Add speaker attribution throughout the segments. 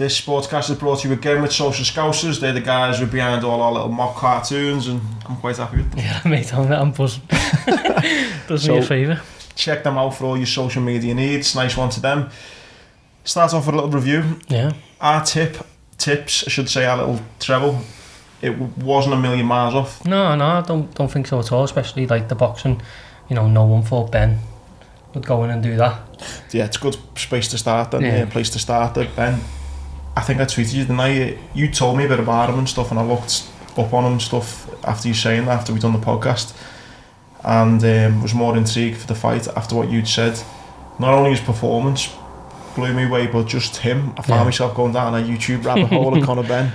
Speaker 1: This Sportscast is brought to you again with Social Scousers. They're the guys who are behind all our little mock cartoons, and I'm quite happy with them.
Speaker 2: Yeah, mate, I'm buzzing. Does me a favour.
Speaker 1: Check them out for all your social media needs. Nice one to them. Start off with a little review.
Speaker 2: Yeah.
Speaker 1: Our tips, I should say, our little treble, it wasn't a million miles off.
Speaker 2: No, I don't think so at all, especially like the boxing. You know, no one thought Ben would go in and do that.
Speaker 1: Yeah, it's a good space to start then, place to start there. Ben, I think I tweeted you the night, you told me a bit about him and stuff, and I looked up on him and stuff after you saying that, after we'd done the podcast, and was more intrigued for the fight after what you'd said. Not only his performance blew me away, but just him. I found myself going down a YouTube rabbit hole of Conor Ben.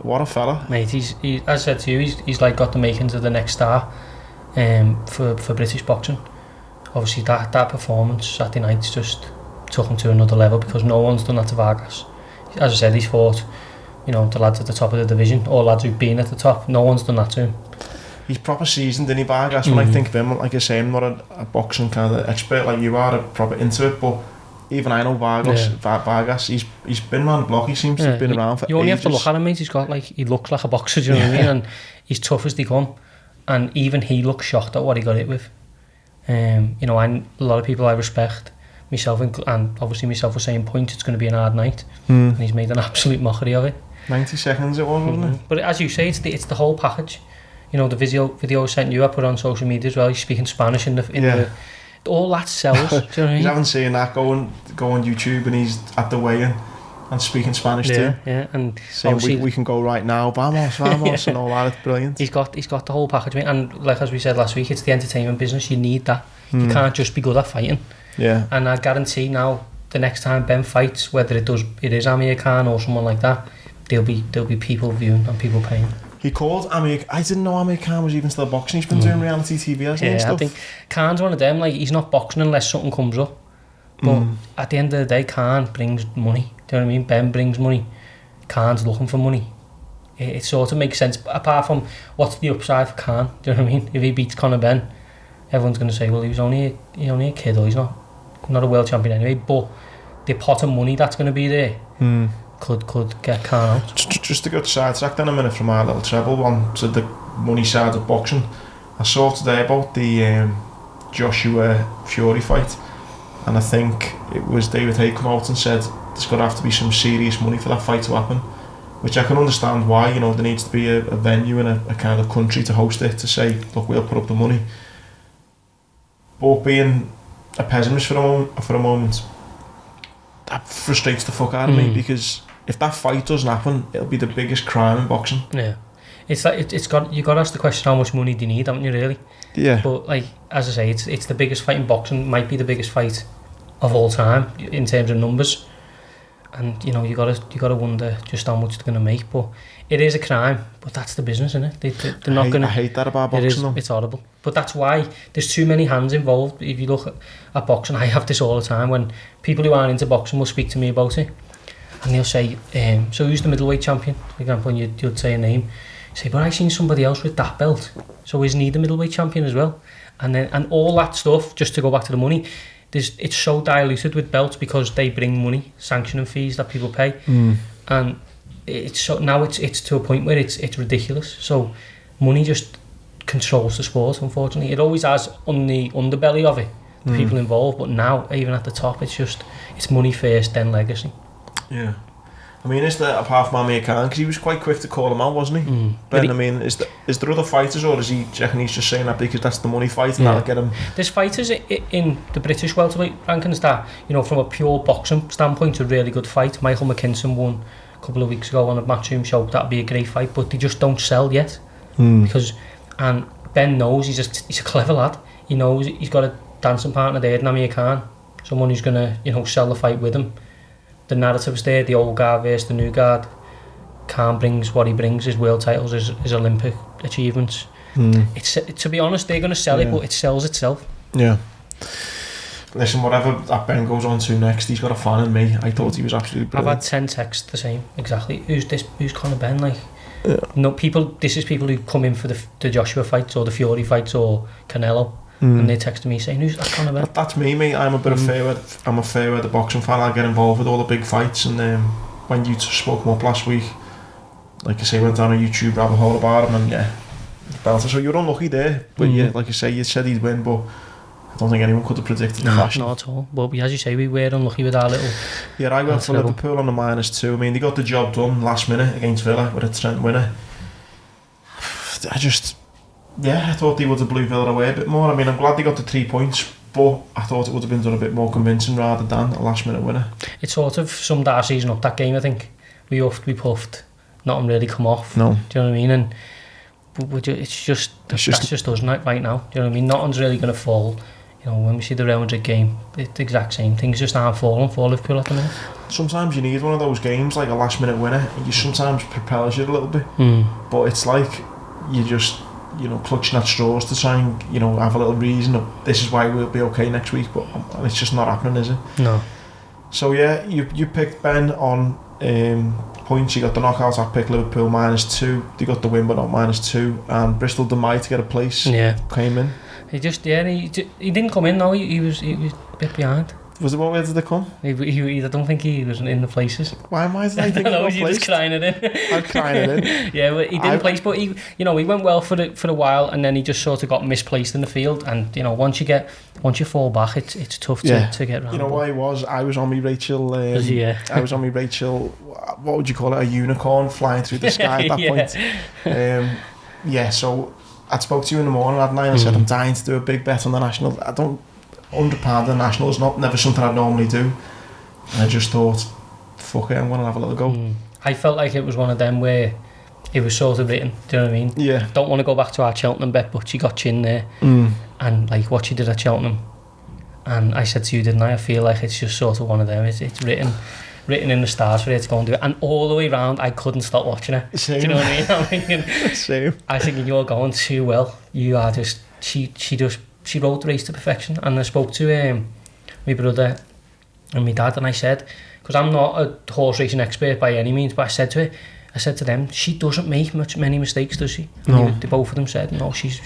Speaker 1: What a fella.
Speaker 2: Mate, he's as I said to you, he's like got the makings of the next star for British boxing. Obviously that performance Saturday night just took him to another level, because no one's done that to Vargas. As I said, he's fought, you know, the lads at the top of the division, or lads who've been at the top. No one's done that to him. He's
Speaker 1: proper seasoned, isn't he, Vargas? When I think of him, like I say, I'm not a boxing kind of expert like you are, proper into it, but even I know Vargas, he's been around the block, he seems to have been around for ages.
Speaker 2: You only have to look at him, mate. He looks like a boxer, do you know what I mean? And he's tough as they come, and even he looks shocked at what he got hit with. You know, a lot of people I respect, myself and obviously myself, were saying, point, it's going to be an hard night, and he's made an absolute mockery of it.
Speaker 1: 90 seconds it was, wasn't it?
Speaker 2: But as you say, it's the whole package. You know, the video sent you, I put on social media as well. He's speaking Spanish in the all that sells. Do you know what I mean?
Speaker 1: You haven't seen that go on YouTube and he's at the weigh-in and speaking Spanish too.
Speaker 2: Yeah, and
Speaker 1: saying we can go right now, vamos, and all that. It's brilliant.
Speaker 2: He's got the whole package, mate. And like as we said last week, it's the entertainment business. You need that. You can't just be good at fighting.
Speaker 1: Yeah.
Speaker 2: And I guarantee now, the next time Ben fights, whether it is Amir Khan or someone like that, there'll be people viewing and people paying.
Speaker 1: He called Amir. I didn't know Amir Khan was even still boxing. He's been doing reality TV, hasn't he?
Speaker 2: Yeah, I think Khan's one of them. Like, he's not boxing unless something comes up. But at the end of the day, Khan brings money. Do you know what I mean? Ben brings money. Khan's looking for money. It sort of makes sense. Apart from, what's the upside for Khan? Do you know what I mean? If he beats Conor Ben, everyone's going to say, well, he's only a kid, or he's not a world champion anyway. But the pot of money that's going to be there could get Khan out.
Speaker 1: Just to go sidetrack then a minute from our little treble one to the money side of boxing. I saw today about the Joshua Fury fight, and I think it was David Hay come out and said there's going to have to be some serious money for that fight to happen, which I can understand why. You know, there needs to be a venue in a kind of country to host it, to say, look, we'll put up the money. But being a pessimist for a moment, that frustrates the fuck out of me, because if that fight doesn't happen, it'll be the biggest crime in boxing.
Speaker 2: Yeah, you got to ask the question, how much money do you need, haven't you, really?
Speaker 1: Yeah.
Speaker 2: But like, as I say, it's the biggest fight in boxing. Might be the biggest fight of all time in terms of numbers. And you know, you gotta wonder just how much they're gonna make. But it is a crime. But that's the business, isn't it? They're not gonna.
Speaker 1: I hate that about boxing.
Speaker 2: It's horrible. But that's why there's too many hands involved. If you look at boxing, I have this all the time when people who aren't into boxing will speak to me about it, and they'll say, "So who's the middleweight champion?" For example, and you'd say a name. You say, "But I've seen somebody else with that belt. So isn't he the middleweight champion as well?" And all that stuff, just to go back to the money. It's so diluted with belts because they bring money, sanctioning fees that people pay, and it's to a point where it's ridiculous. So money just controls the sport, unfortunately. It always has on the underbelly of it, the people involved, but now even at the top, it's money first, then legacy.
Speaker 1: Yeah. I mean, is there, apart from Amir Khan, because he was quite quick to call him out, wasn't he? Ben, I mean, is there other fighters, or do you reckon he's just saying that because that's the money fight and that'll get him?
Speaker 2: There's fighters in the British welterweight rankings that, you know, from a pure boxing standpoint, a really good fight. Michael McKinson won a couple of weeks ago on a Matchroom show. That'd be a great fight, but they just don't sell yet. Because, and Ben knows he's a clever lad. He knows he's got a dancing partner there in Amir Khan, someone who's going to, you know, sell the fight with him. The narrative's there, the old guard versus the new guard. Khan brings what he brings, his world titles, his Olympic achievements. To be honest, they're going to sell it, but it sells itself.
Speaker 1: Yeah. Listen, whatever that Ben goes on to next, he's got a fan in me. I thought he was absolutely brilliant.
Speaker 2: I've had 10 texts the same, exactly. Who's Conor Ben? Like, no, this is people who come in for the Joshua fights or the Fury fights or Canelo. And they're texting me saying, who's that Conor Ben?
Speaker 1: That's me, mate. I'm a bit of fair weather. I'm a fair weather boxing fan. I get involved with all the big fights, and when you spoke him up last week, like I say, went down a YouTube rabbit hole about him, and yeah, belter. So you were unlucky there, but yeah, like I say, you said he'd win, but I don't think anyone could have predicted the fashion.
Speaker 2: Not at all. But as you say, we were unlucky with our little.
Speaker 1: Yeah, I went for Liverpool on the -2. I mean, they got the job done last minute against Villa with a Trent winner. I thought they would have blew Villa away a bit more. I mean, I'm glad they got the 3 points, but I thought it would have been done a bit more convincing rather than a last minute winner.
Speaker 2: It sort of summed our season up, that game, I think. We huffed, we puffed, nothing really come off.
Speaker 1: No.
Speaker 2: Do you know what I mean? And that's just us right now. Do you know what I mean? Nothing's really going to fall. You know, when we see the Real Madrid game, it's the exact same. Things just aren't falling for Liverpool at the minute.
Speaker 1: Sometimes you need one of those games, like a last minute winner, and you sometimes propels you a little bit. But it's like you just, you know, clutching at straws to try and, you know, have a little reason of this is why we'll be okay next week, but it's just not happening, is it?
Speaker 2: No.
Speaker 1: So yeah, you picked Benn on points. You got the knockout. I picked Liverpool -2. They got the win, but not -2. And Bristol Demai to get a place.
Speaker 2: Yeah.
Speaker 1: Came in.
Speaker 2: He didn't come in. No, he was a bit behind.
Speaker 1: Was it what way did they come?
Speaker 2: I don't think he was in the places.
Speaker 1: Why am I thinking he got placed?
Speaker 2: Just crying it in.
Speaker 1: I'm crying it in.
Speaker 2: Yeah, but he didn't place, but he went well for a while, and then he just sort of got misplaced in the field. And you know, once you fall back, it's tough to get round.
Speaker 1: You know why I was on me Rachel. I was on me Rachel. What would you call it? A unicorn flying through the sky at that point. So I spoke to you in the morning at 9. I said I'm dying to do a big bet on the national. I don't. £100 on the national is never something I'd normally do, and I just thought, fuck it, I'm going to have a little go.
Speaker 2: I felt like it was one of them where it was sort of written, do you know what I mean? Yeah. Don't want to go back to our Cheltenham bet, but she got chin there, and like what she did at Cheltenham, and I said to you, didn't I feel like it's just sort of one of them, it's written in the stars for her to go and do it, and all the way round I couldn't stop watching her. Same. Do you know what I mean? I'm thinking, same. I was thinking, you're going too well, you are just, she rode the race to perfection. And I spoke to my brother and my dad, and I said, because I'm not a horse racing expert by any means, but I said to them, she doesn't make many mistakes, does she? No. And they both of them said, no, she's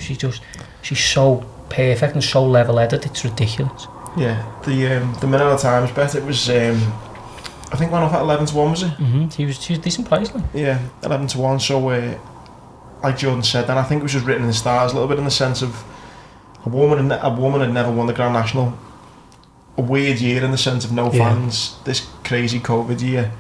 Speaker 2: so perfect and so level-headed, it's ridiculous. Yeah, the minute of times bet, it was I think went off at 11-1, was it? She was a decent price, like. Yeah, 11-1. So like Jordan said, and I think it was just written in the stars a little bit, in the sense of a woman had never won the Grand National. A weird year in the sense of no fans. This crazy COVID year,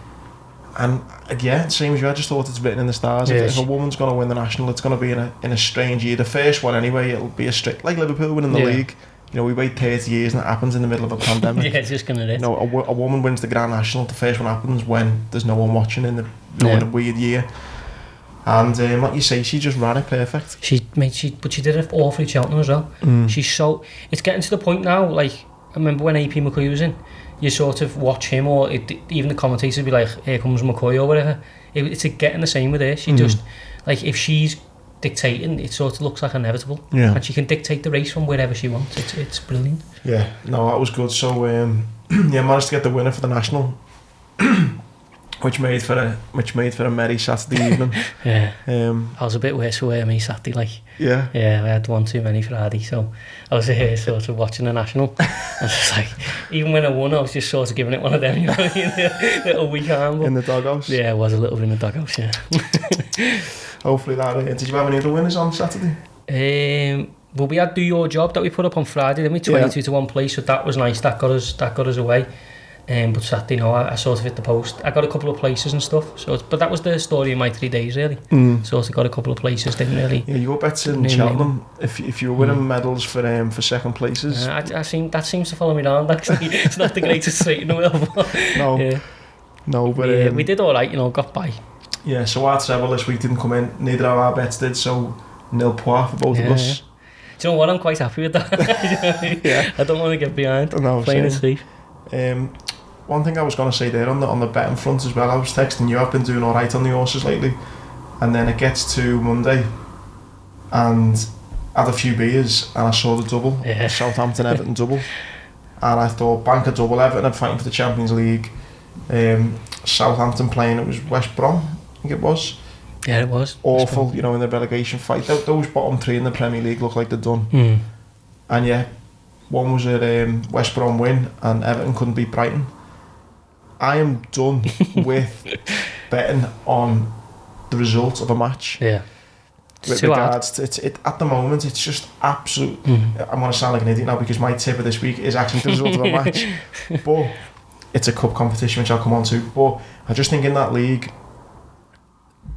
Speaker 2: and yeah, same as you. I just thought it's written in the stars. Yeah, if a woman's going to win the national, it's going to be in a strange year. The first one anyway, it'll be a strict, like Liverpool winning the league. You know, we wait 30 years and it happens in the middle of a pandemic. Yeah, it's just going to. You
Speaker 1: know, a woman wins the Grand National. The first one happens when there's no one watching in a weird year. And like you say, she just ran it perfect. But she did it all for Cheltenham as well. It's getting to the point now, like, I remember when AP McCoy was in, you sort of watch him, or even the commentators would be like, here comes McCoy or whatever. It's getting the same with her. She just, like, if she's dictating, it sort of looks like inevitable. Yeah. And she can dictate the race from wherever she wants. It's brilliant. Yeah, no, that was good. So, managed to get the winner for the national. Which made for a merry Saturday evening. Yeah. I was a bit worse for me Saturday, like. Yeah. Yeah, I had one too many Friday, so I was here sort of watching the national. I was just like, even when I won, I was just sort of giving it one of them, you know, little weak arm. In the doghouse. Yeah, I was a little bit in the doghouse. Yeah. Hopefully that. Did you have any other winners on Saturday? Well, we had Do Your Job that we put up on Friday, didn't we? 22-1 place, so that was nice. That got us away. But Saturday, no, I sort of hit the post. I got a couple of places and stuff. So, but that was the story of my 3 days, really. Sort of got a couple of places, didn't really. Yeah, you were better in Cheltenham if you were winning medals for second places. That seems to follow me around. Actually, it's not the greatest sight in the world. No, no, but we did all right. You know, got by. Yeah, so our treble this week didn't come in. Neither of our bets did. So 0 points for both of us. Do you know what? I'm quite happy with that. Yeah, I don't want to get behind. Playing it safe. One thing I was going to say there on the betting front as well, I was texting you, I've been doing alright on the horses lately, and then it gets to Monday and I had a few beers and I saw the double, the Southampton Everton double, and I thought, bank a double. Everton are fighting for the Champions League, Southampton playing, it was West Brom, I think it was. Yeah, it was awful, you know, in the relegation fight. Those bottom three in the Premier League look like they're done. And yeah, one was a West Brom win and Everton couldn't beat Brighton. I am done with betting on the result of a match.
Speaker 2: Yeah.
Speaker 1: With regards to it, at the moment, it's just absolute. I'm going to sound like an idiot now because my tip of this week is actually the result of a match, but it's a cup competition which I'll come on to. But I just think in that league,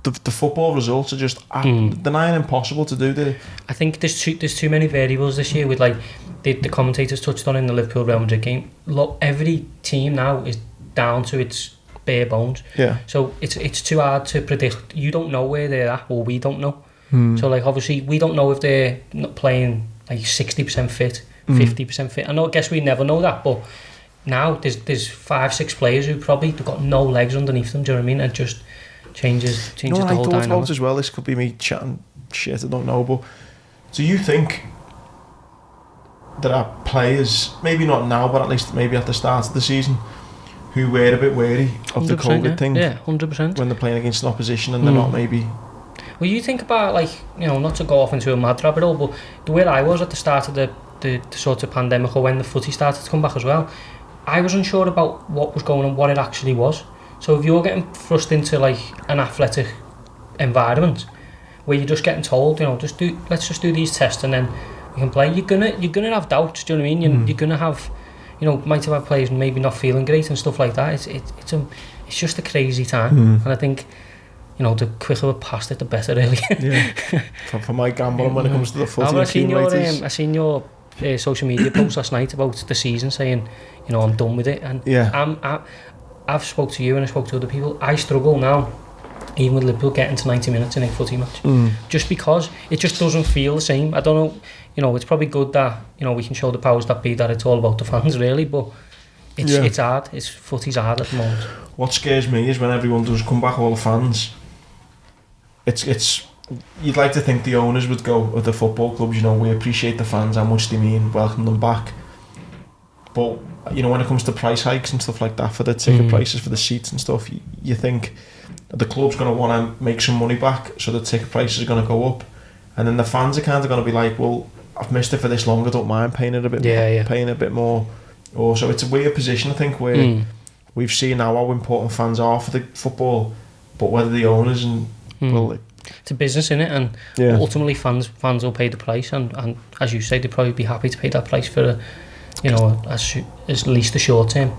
Speaker 1: the football results are just they're nigh impossible to do.
Speaker 2: I think there's too many variables this year. With like the commentators touched on in the Liverpool Real Madrid game. Look, every team now is down to its bare bones.
Speaker 1: Yeah.
Speaker 2: So it's too hard to predict. You don't know where they're at, or we don't know. So like obviously we don't know if they're not playing like 60% fit, 50% fit. I guess we never know that, but now there's 5-6 players who probably they've got no legs underneath them. Do you know what I mean? It just changes the whole dynamic. I thought about
Speaker 1: as well. This could be me chatting shit. I don't know, but do you think there are players, maybe not now, but at least maybe at the start of the season, who were a bit wary of the COVID thing?
Speaker 2: Yeah, 100%.
Speaker 1: When they're playing against an opposition and they're not maybe.
Speaker 2: Well, you think about, like, you know, not to go off into a mad rabbit hole, but the way I was at the start of the sort of pandemic, or when the footy started to come back as well, I was unsure about what was going on, what it actually was. So if you're getting thrust into like an athletic environment where you're just getting told, you know, let's just do these tests and then we can play, you're gonna have doubts. Do you know what I mean? You're gonna have, you know, might have had players maybe not feeling great and stuff like that. It's just a crazy time, and I think, you know, the quicker we're past it, the better, really.
Speaker 1: Yeah. For my gambling when it comes to the footy.
Speaker 2: I seen your social media post last night about the season, saying, you know, I'm done with it. And I've spoke to you and I spoke to other people. I struggle now, even with Liverpool, getting to 90 minutes in a footy match, just because it just doesn't feel the same. I don't know. You know, it's probably good that, you know, we can show the powers that be that it's all about the fans, really, but it's hard. Footy's hard at the moment.
Speaker 1: What scares me is when everyone does come back, all the fans. It's you'd like to think the owners would go with the football clubs, you know, we appreciate the fans, how much they mean, welcome them back. But, you know, when it comes to price hikes and stuff like that for the ticket prices for the seats and stuff, you think the club's going to want to make some money back, so the ticket prices are going to go up, and then the fans are kind of going to be like, well, I've missed it for this long, I don't mind paying it a bit more, paying a bit more. Or so it's a weird position, I think, where we've seen now how important fans are for the football, but whether the owners and well,
Speaker 2: it's a business, innit? And ultimately fans will pay the price, and as you say, they'd probably be happy to pay that price for you know, as least the short term.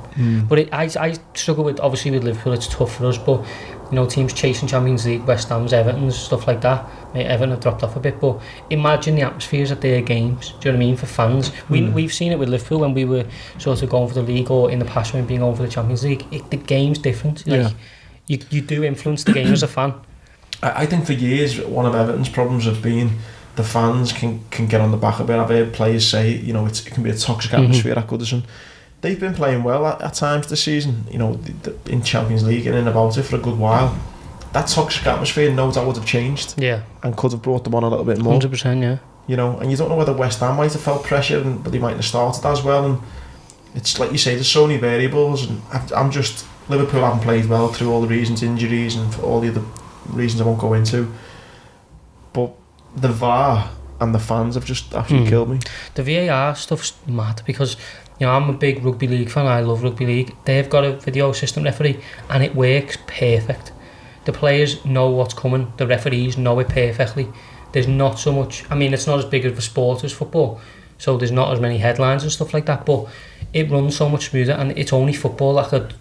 Speaker 2: But I struggle with, obviously with Liverpool, it's tough for us, but you know, teams chasing Champions League, West Ham's, Everton's, stuff like that. Everton have dropped off a bit, but imagine the atmospheres at their games. Do you know what I mean? For fans, we've seen it with Liverpool when we were sort of going for the league, or in the past when being going for the Champions League. The game's different. Like, you do influence the game as a fan.
Speaker 1: I think for years one of Everton's problems have been the fans can get on the back of it. I've heard players say, you know, it can be a toxic atmosphere at Goodison. They've been playing well at times this season, you know, in Champions League and in about it for a good while. That toxic atmosphere, no doubt, would have changed. Yeah. And could have brought them on a little bit more.
Speaker 2: 100%, yeah.
Speaker 1: You know, and you don't know whether West Ham might have felt pressure, but they might have started as well. And it's like you say, there's so many variables. And I'm just, Liverpool haven't played well through all the reasons, injuries and for all the other reasons I won't go into. But the VAR and the fans have just absolutely killed me.
Speaker 2: The VAR stuff's mad because, you know, I'm a big rugby league fan. I love rugby league. They've got a video system referee and it works perfect. The players know what's coming. The referees know it perfectly. There's not so much, I mean, it's not as big of a sport as football, so there's not as many headlines and stuff like that, but it runs so much smoother, and it's only football that could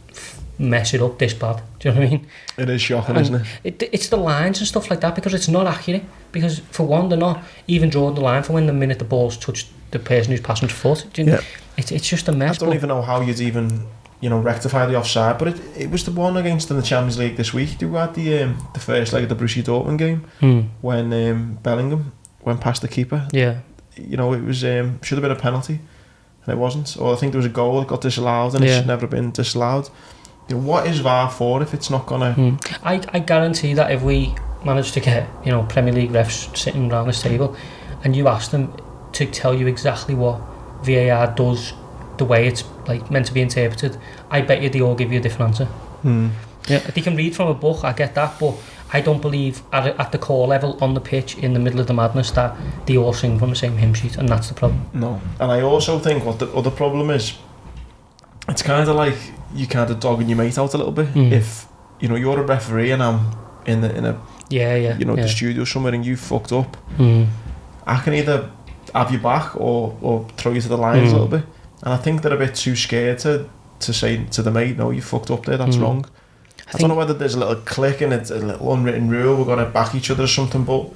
Speaker 2: mess it up this bad. Do you know what I mean?
Speaker 1: It is shocking, isn't
Speaker 2: it? It's the lines and stuff like that, because it's not accurate. Because for one, they're not even drawing the line for when the minute the ball's touched the person who's passing his foot. Do you know? It's just a mess.
Speaker 1: I don't even know how you'd even, you know, rectify the offside, but it was the one against in the Champions League this week. You had the first leg of the Borussia Dortmund game when Bellingham went past the keeper. Yeah. You know, it was should have been a penalty, and it wasn't. Or I think there was a goal that got disallowed, and it should never have been disallowed. You know, what is VAR for if it's not gonna?
Speaker 2: I guarantee that if we manage to get, you know, Premier League refs sitting around this table, and you ask them to tell you exactly what VAR does, the way it's like meant to be interpreted, I bet you they all give you a different answer. Yeah, they can read from a book, I get that, but I don't believe at the core level on the pitch in the middle of the madness that they all sing from the same hymn sheet, and that's the problem.
Speaker 1: No, and I also think what the other problem is, it's kind of like, you kind of dogging your mate out a little bit. If you know you're a referee and I'm in a the studio somewhere and you fucked up, I can either have you back or throw you to the lions a little bit. And I think they're a bit too scared to say to the mate, no, you fucked up there, that's wrong. I don't know whether there's a little click and it's a little unwritten rule, we're going to back each other or something, but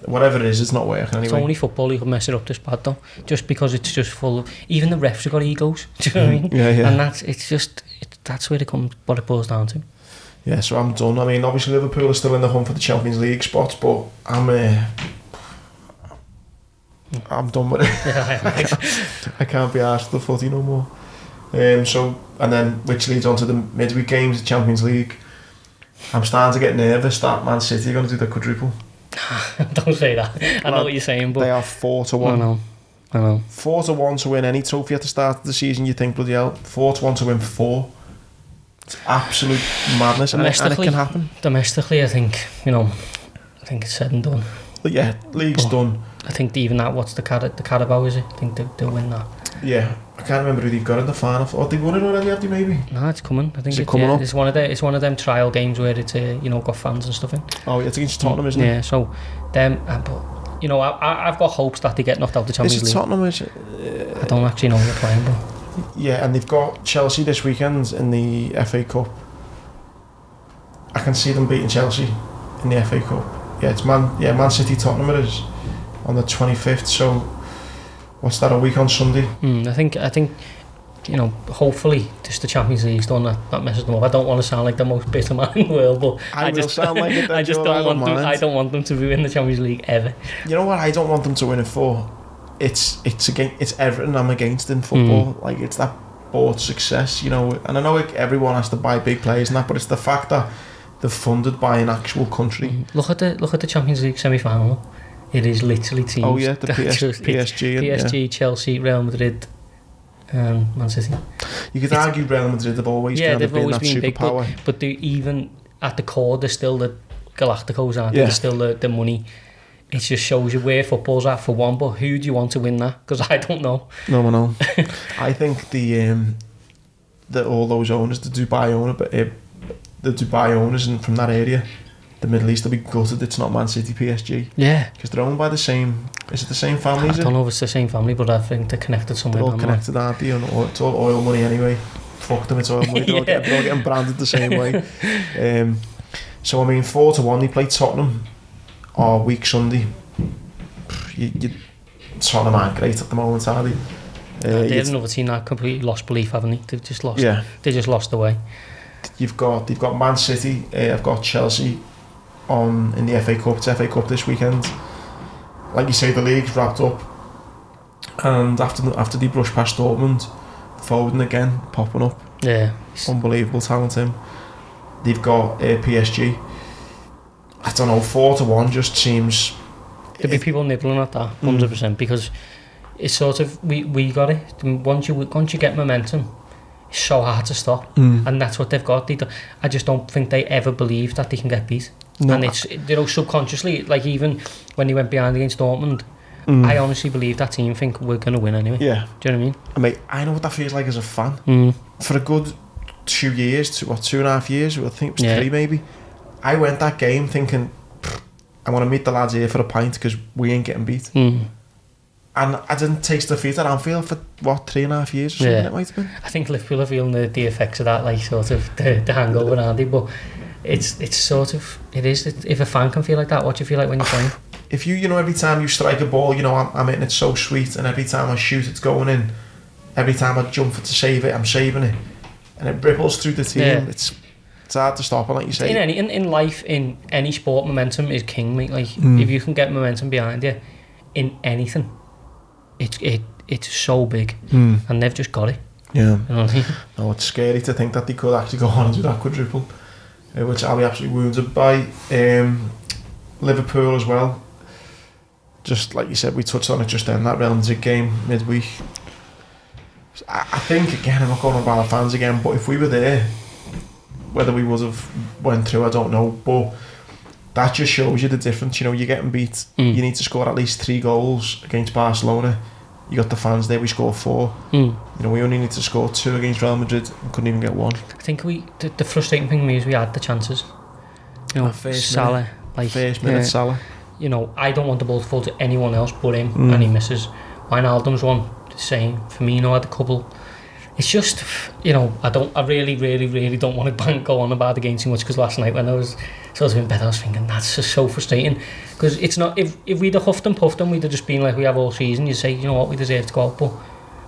Speaker 1: whatever it is, it's not working anyway.
Speaker 2: It's only football you can mess it up this bad though, just because it's just full of, even the refs have got egos, do you know what I mean?
Speaker 1: Yeah.
Speaker 2: And that's where it comes, what it boils down to.
Speaker 1: Yeah, so I'm done. I mean, obviously Liverpool are still in the hunt for the Champions League spots, but I'm done with it. I can't be arsed for the footy no more. And then which leads on to the midweek games, the Champions League. I'm starting to get nervous that Man City are going to do the quadruple.
Speaker 2: Don't say that. I know what you're saying, but
Speaker 1: they are 4-1.
Speaker 2: I know.
Speaker 1: 4-1 to win any trophy at the start of the season. You think, bloody hell, 4-1 to win 4. It's absolute madness, and it can happen.
Speaker 2: Domestically, I think it's said and done.
Speaker 1: But yeah, league's done.
Speaker 2: I think even that, what's the Carabao, is it? I think they'll win that.
Speaker 1: Yeah, I can't remember who they've got in the final. Or they won it already, have they, maybe?
Speaker 2: No, it's coming. I think
Speaker 1: it's coming up.
Speaker 2: It's one of them trial games where it's got fans and stuff in.
Speaker 1: Oh, yeah, it's against Tottenham, isn't it?
Speaker 2: Yeah, so them, but I've got hopes that they get knocked out the Champions League.
Speaker 1: Tottenham?
Speaker 2: I don't actually know who they're playing, but
Speaker 1: yeah, and they've got Chelsea this weekend in the FA Cup. I can see them beating Chelsea in the FA Cup. Yeah, it's Man City Tottenham it is on the 25th. So what's that, a week on Sunday?
Speaker 2: I think hopefully just the Champions League's done that messes them up. I don't want to sound like the most bitter man in the world, but I just sound like it. I don't want them to win the Champions League ever.
Speaker 1: You know what? I don't want them to win it for. It's everything I'm against in football. Like, it's that board success, and I know everyone has to buy big players and that, but it's the fact that they're funded by an actual country.
Speaker 2: Look at the Champions League semi-final. It is literally teams.
Speaker 1: Oh yeah, the PSG,
Speaker 2: Chelsea, Real Madrid, and Man City.
Speaker 1: You could argue Real Madrid have always been that superpower,
Speaker 2: but they, even at the core, they're still the Galacticos, aren't they? They're still the money. It just shows you where football's at for one, but who do you want to win that? Because I don't know.
Speaker 1: No, I know. I think the all those owners, the Dubai owners and from that area, the Middle East, will be gutted it's not Man City PSG.
Speaker 2: Yeah.
Speaker 1: Because they're owned by the same, is it the same family?
Speaker 2: I don't know if it's the same family, but I think they're connected somewhere.
Speaker 1: They're all connected, aren't they? And it's all oil money anyway. Fuck them, it's oil money. They're all getting branded the same way. So, I mean, 4-1, they play Tottenham or week Sunday. Tottenham aren't great at the moment, are they?
Speaker 2: They're another team that completely lost belief, haven't they? They've just lost. Yeah. They just lost the way.
Speaker 1: They've got Man City. I've got Chelsea in the FA Cup. It's FA Cup this weekend. Like you say, the league's wrapped up, and after they brush past Dortmund, Foden again popping up.
Speaker 2: Yeah,
Speaker 1: unbelievable talent him. They've got PSG. I don't know, 4-1 just seems.
Speaker 2: There'll be people nibbling at that 100% because it's sort of we got it. Once you get momentum, it's so hard to stop, and that's what they've got. I just don't think they ever believe that they can get beat. No, and it's subconsciously, like even when they went behind against Dortmund, I honestly believe that team think we're going to win anyway. Yeah, do you know what I mean?
Speaker 1: I know what that feels like as a fan. For a good 2 years, 2.5 years, I think it was 3 maybe. I went that game thinking, I want to meet the lads here for a pint because we ain't getting beat. And I didn't taste defeat at Anfield for 3.5 years or something. It might have been.
Speaker 2: I think Liverpool are feeling the effects of that, like sort of the hangover, aren't they? But it's sort of, it is. If a fan can feel like that, what do you feel like when you're playing?
Speaker 1: If every time you strike a ball, I'm hitting it so sweet, and every time I shoot, it's going in. Every time I jump to save it, I'm saving it, and it ripples through the team. Yeah. It's hard to stop, and like you say,
Speaker 2: in life, in any sport, momentum is king, mate. Like if you can get momentum behind you in anything, it's so big, and they've just got it.
Speaker 1: Yeah.
Speaker 2: You know what I mean?
Speaker 1: No, it's scary to think that they could actually go on and do that quadruple, which I'll be absolutely wounded by. Liverpool as well. Just like you said, we touched on it just then, that Real Madrid game midweek. I think, again, I'm not going on about the fans again, but if we were there, whether we would have went through, I don't know, but that just shows you the difference. You're getting beat, you need to score at least 3 goals against Barcelona, you got the fans there. We scored 4. You know, we only need to score 2 against Real Madrid and couldn't even get 1.
Speaker 2: I think the frustrating thing for me is we had the chances. You know, Salah,
Speaker 1: first minute Salah.
Speaker 2: You know, I don't want the ball to fall to anyone else but him, and he misses. Wijnaldum's one, the same. Firmino had a couple. It's just, you know, I really don't want to go on about the game too much, because last night when I was sort of in bed I was thinking that's just so frustrating, because it's not, if we'd have huffed and puffed and we'd have just been like we have all season, you'd say, you know what, we deserve to go out, but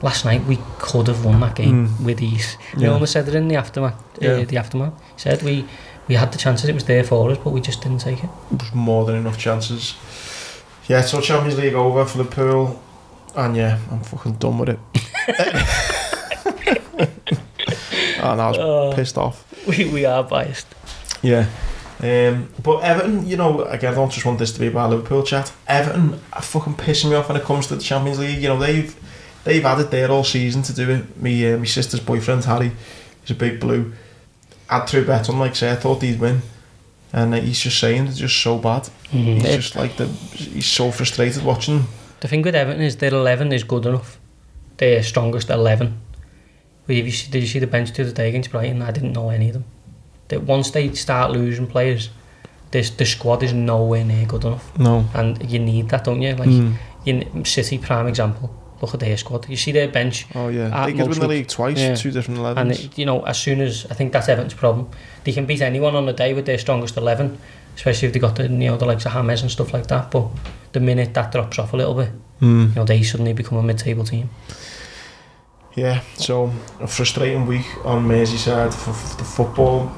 Speaker 2: last night we could have won that game with ease. We almost said it in the aftermath. He said we had the chances, it was there for us, but we just didn't take it.
Speaker 1: It was more than enough chances. Yeah, so Champions League over for Liverpool, and yeah, I'm fucking done with it. And I was pissed off.
Speaker 2: We are biased.
Speaker 1: Yeah. But Everton, you know, again, I don't just want this to be about Liverpool chat. Everton are fucking pissing me off when it comes to the Champions League. You know, they've had it there all season to do it. My sister's boyfriend, Harry, he's a big blue. Had 2 bets on, like say, I thought he'd win. And he's just saying they're just so bad. He's just like, he's so frustrated watching.
Speaker 2: The thing with Everton is their 11 is good enough. Their strongest 11. Did you see the bench the other day against Brighton? I didn't know any of them. That once they start losing players, the squad is nowhere near good enough. No. And you need that, don't you? Like City, prime example. Look at their squad. You see their bench.
Speaker 1: Oh yeah, they could win the league twice, 2 different 11s.
Speaker 2: And you know, as soon as I think that's Everton's problem, they can beat anyone on the day with their strongest 11, especially if they got the likes of James and stuff like that. But the minute that drops off a little bit, you know, they suddenly become a mid-table team.
Speaker 1: Yeah, so a frustrating week on Merseyside for the football.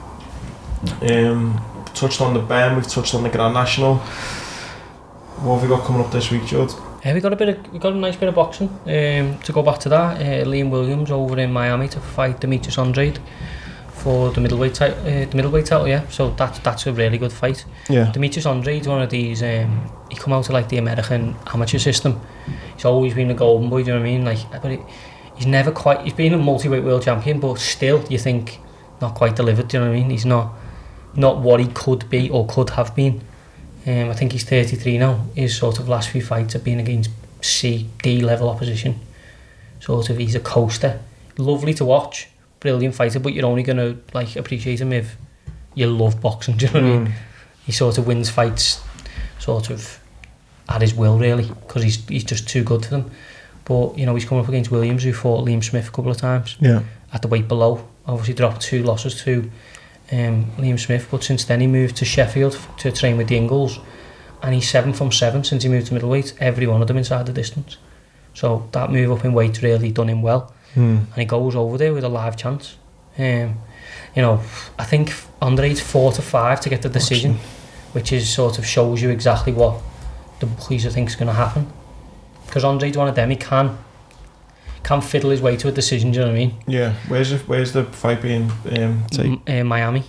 Speaker 1: Touched on the Benn, we've touched on the Grand National. What have we got coming up this week, Judd?
Speaker 2: We got a nice bit of boxing. To go back to that, Liam Williams over in Miami to fight Demetrius Andrade for the middleweight title. Yeah, so that's a really good fight. Yeah, Demetrius Andrade's one of these. He come out of like the American amateur system. He's always been a golden boy. Do you know what I mean? Like, but he's never quite. He's been a multi-weight world champion, but still, you think not quite delivered. Do you know what I mean? He's not what he could be or could have been. I think he's 33 now. His sort of last few fights have been against D level opposition. Sort of, he's a coaster. Lovely to watch, brilliant fighter, but you're only gonna like appreciate him if you love boxing. Do you know what I mean? He sort of wins fights, sort of at his will, really, because he's just too good for them. But you know, he's coming up against Williams, who fought Liam Smith a couple of times. Yeah. At the weight below, obviously dropped 2 losses to Liam Smith, but since then he moved to Sheffield to train with the Ingalls, and he's 7 from 7 since he moved to middleweight, every one of them inside the distance. So that move up in weight really done him well, and he goes over there with a live chance. You know, I think Andrade's 4-5 to get the decision, which is sort of shows you exactly what the bookies think is going to happen, because Andrade's one of them, he can fiddle his way to a decision. Do you know what I mean? Yeah.
Speaker 1: Where's the fight being taken?
Speaker 2: Miami.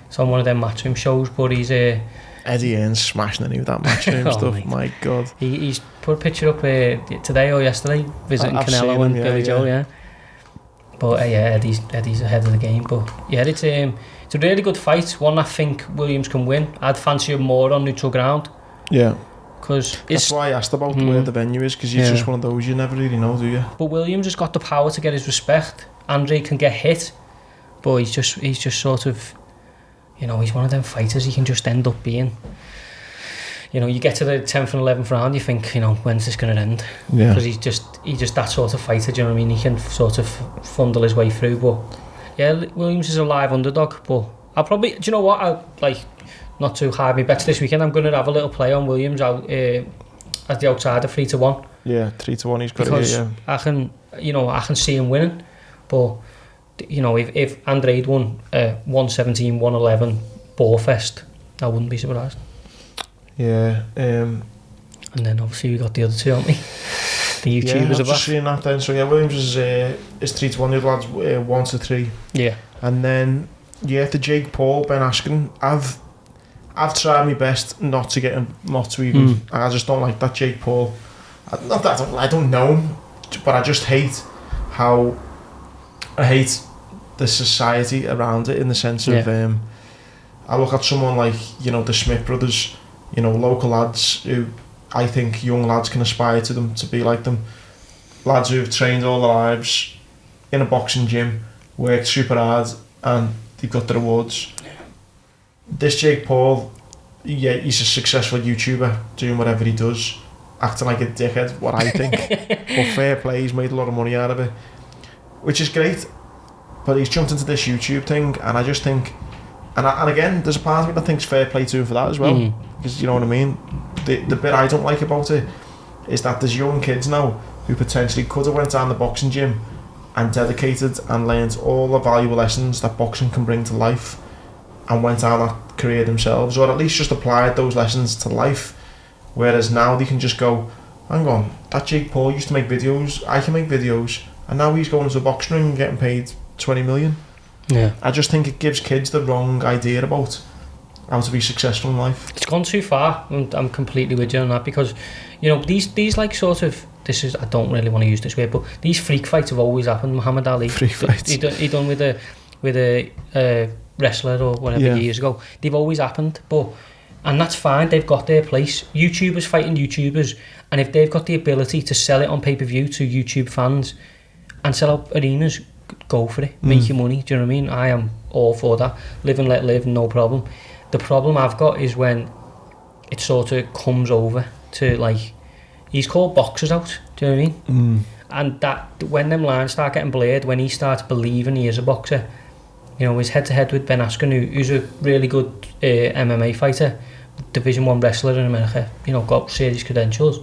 Speaker 2: So on one of them matchroom shows, but he's
Speaker 1: Eddie Earn's smashing any of that matchroom stuff. My God.
Speaker 2: He's put a picture up today or yesterday visiting Canelo and Billy Joe. Yeah. But yeah, Eddie's ahead of the game. But yeah, it's a really good fight. One I think Williams can win. I'd fancy him more on neutral ground. Yeah.
Speaker 1: That's why I asked about where the venue is, because he's just one of those you never really know, do you?
Speaker 2: But Williams has got the power to get his respect. Andre can get hit, but he's just sort of, you know, he's one of them fighters. He can just end up being, you know, you get to the 10th and 11th round, you think, you know, when's this going to end? Yeah. Because he's just that sort of fighter. Do you know what I mean? He can sort of fundle his way through. But yeah, Williams is a live underdog. But I'll probably, do you know what? I'll like. Not too high my bets this weekend. I'm going to have a little play on Williams out as the outsider, 3-1.
Speaker 1: Yeah, 3-1. He's got
Speaker 2: because
Speaker 1: it. Yeah.
Speaker 2: I can see him winning. But you know, if Andrade won 117, 111 Boarfest, I wouldn't be surprised.
Speaker 1: Yeah.
Speaker 2: And then obviously we got the other two, haven't we? The YouTubers
Speaker 1: I've just seen that then. So yeah, Williams is 3-1. The other lads 1-3.
Speaker 2: Yeah.
Speaker 1: And then the Jake Paul, Ben Askren. I've tried my best not to get him, not to even. I just don't like that Jake Paul. Not that I don't know him, but I just hate how I hate the society around it, in the sense of I look at someone like, you know, the Smith brothers, you know, local lads who I think young lads can aspire to them, to be like them. lads who've trained all their lives in a boxing gym, worked super hard, and they've got the rewards. This Jake Paul, yeah, he's a successful YouTuber doing whatever he does, acting like a dickhead, what I think. But fair play, he's made a lot of money out of it, which is great. But he's jumped into this YouTube thing, and I just think, and again, there's a part of me that thinks fair play to him for that as well, because you know what I mean. The bit I don't like about it is that there's young kids now who potentially could have went down the boxing gym and dedicated and learned all the valuable lessons that boxing can bring to life, and went down that career themselves, or at least just applied those lessons to life. Whereas now they can just go, hang on, that Jake Paul used to make videos, I can make videos, and now he's going into a boxing ring and getting paid 20 million.
Speaker 2: Yeah.
Speaker 1: I just think it gives kids the wrong idea about how to be successful in life.
Speaker 2: It's gone too far. I'm completely with you on that, because you know these like sort of, this is, I don't really want to use this word, but these freak fights have always happened. Muhammad Ali,
Speaker 1: freak fights,
Speaker 2: he done with a wrestler or whatever years ago. They've always happened, and that's fine. They've got their place. YouTubers fighting YouTubers, and if they've got the ability to sell it on pay-per-view to YouTube fans and sell out arenas, go for it. Make your money. Do you know what I mean? I am all for that. Live and let live, no problem. The problem I've got is when it sort of comes over to, like, he's called boxers out, do you know what I mean? And that when them lines start getting blurred, when he starts believing he is a boxer, you know, he's head to head with Ben who's a really good MMA fighter, Division 1 wrestler in America, you know, got serious credentials.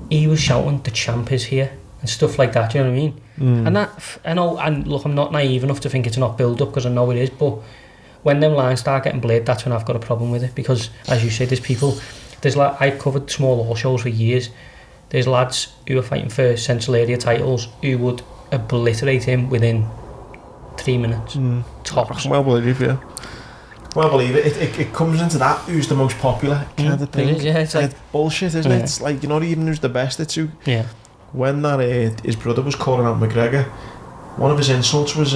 Speaker 2: He was shouting, the champ is here, and stuff like that, do you know what I mean? And that, I know, and look, I'm not naive enough to think it's not build up, because I know it is, but when them lines start getting blurred, that's when I've got a problem with it, because as you say, there's people, I've covered small hall shows for years, there's lads who are fighting for central area titles who would obliterate him within 3 minutes tops.
Speaker 1: Well believe it. Well believe it. It comes into that, who's the most popular kind of thing.
Speaker 2: It is, yeah, it's like
Speaker 1: bullshit, isn't it? It's like, you're not even who's the best. It's who.
Speaker 2: Yeah.
Speaker 1: When that his brother was calling out McGregor, one of his insults was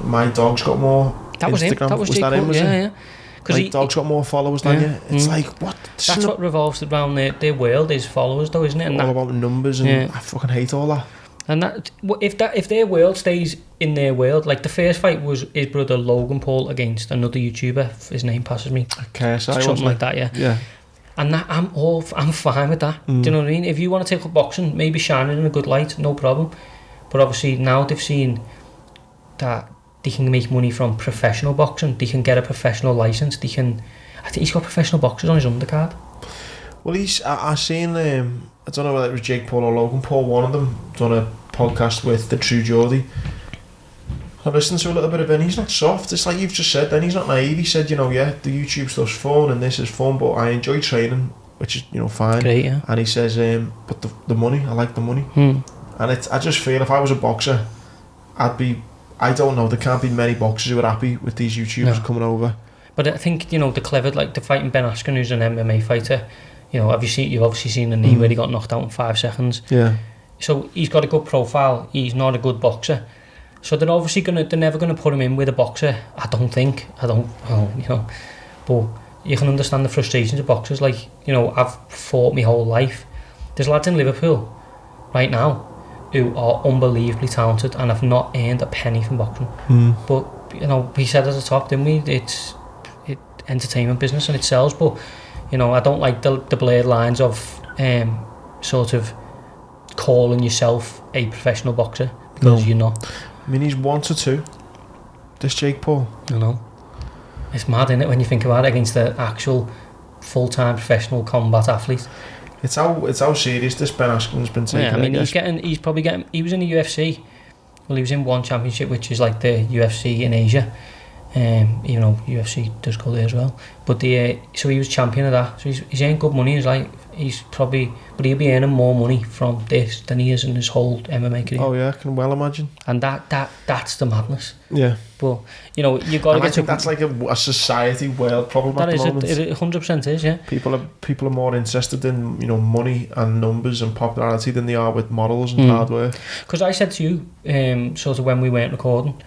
Speaker 1: my dog's got more
Speaker 2: that was
Speaker 1: Instagram.
Speaker 2: Him. That was Jake Paul, yeah.
Speaker 1: Because my dog's got more followers than you. It's like, what?
Speaker 2: That's what revolves around their world, is followers though, isn't it? And
Speaker 1: all about numbers, and I fucking hate all that.
Speaker 2: And that, if their world stays in their world, like the first fight was his brother Logan Paul against another YouTuber, his name passes me, something like that, yeah. And that, I'm fine with that. Do you know what I mean? If you want to take up boxing, maybe shine it in a good light, no problem. But obviously now they've seen that they can make money from professional boxing. They can get a professional license. I think he's got professional boxers on his undercard.
Speaker 1: Well, I've seen, I don't know whether it was Jake Paul or Logan Paul, one of them done a podcast with the True Geordie. I listened to a little bit of it, and he's not soft. It's like you've just said then, he's not naive. He said, you know, yeah, the YouTube stuff's fun and this is fun, but I enjoy training, which is, you know, fine.
Speaker 2: Great, yeah.
Speaker 1: And he says, but the money, I like the money. And I just feel if I was a boxer, I don't know, there can't be many boxers who are happy with these YouTubers coming over.
Speaker 2: But I think, you know, the clever, like the fighting Ben Askren, who's an MMA fighter, you know, you've obviously seen the knee where he got knocked out in 5 seconds. Yeah. So he's got a good profile. He's not a good boxer. So they're obviously they're never gonna put him in with a boxer. I don't think. You know, but you can understand the frustrations of boxers. Like, you know, I've fought my whole life. There's lads in Liverpool right now who are unbelievably talented and have not earned a penny from boxing. But you know, we said at the top, didn't we? It's entertainment business and it sells. But you know, I don't like the blurred lines of sort of calling yourself a professional boxer, because you're not.
Speaker 1: I mean, he's 1 to 2. This Jake Paul.
Speaker 2: I know. It's mad, isn't it, when you think about it, against the actual full-time professional combat athlete.
Speaker 1: It's how serious this Ben Askren's been taking.
Speaker 2: Yeah, I mean, he's probably getting. He was in the UFC. Well, he was in one championship, which is like the UFC in Asia. Even though UFC does go there as well. But so he was champion of that. So he's earning good money. But he'll be earning more money from this than he is in his whole MMA career.
Speaker 1: Oh yeah, I can well imagine.
Speaker 2: And that's the madness.
Speaker 1: Yeah.
Speaker 2: But you know, you got to get.
Speaker 1: I think that's like a society world problem at the moment.
Speaker 2: It 100% is. Yeah.
Speaker 1: People are more interested in, you know, money and numbers and popularity than they are with morals and hard work. Because
Speaker 2: I said to you, sort of when we weren't recording,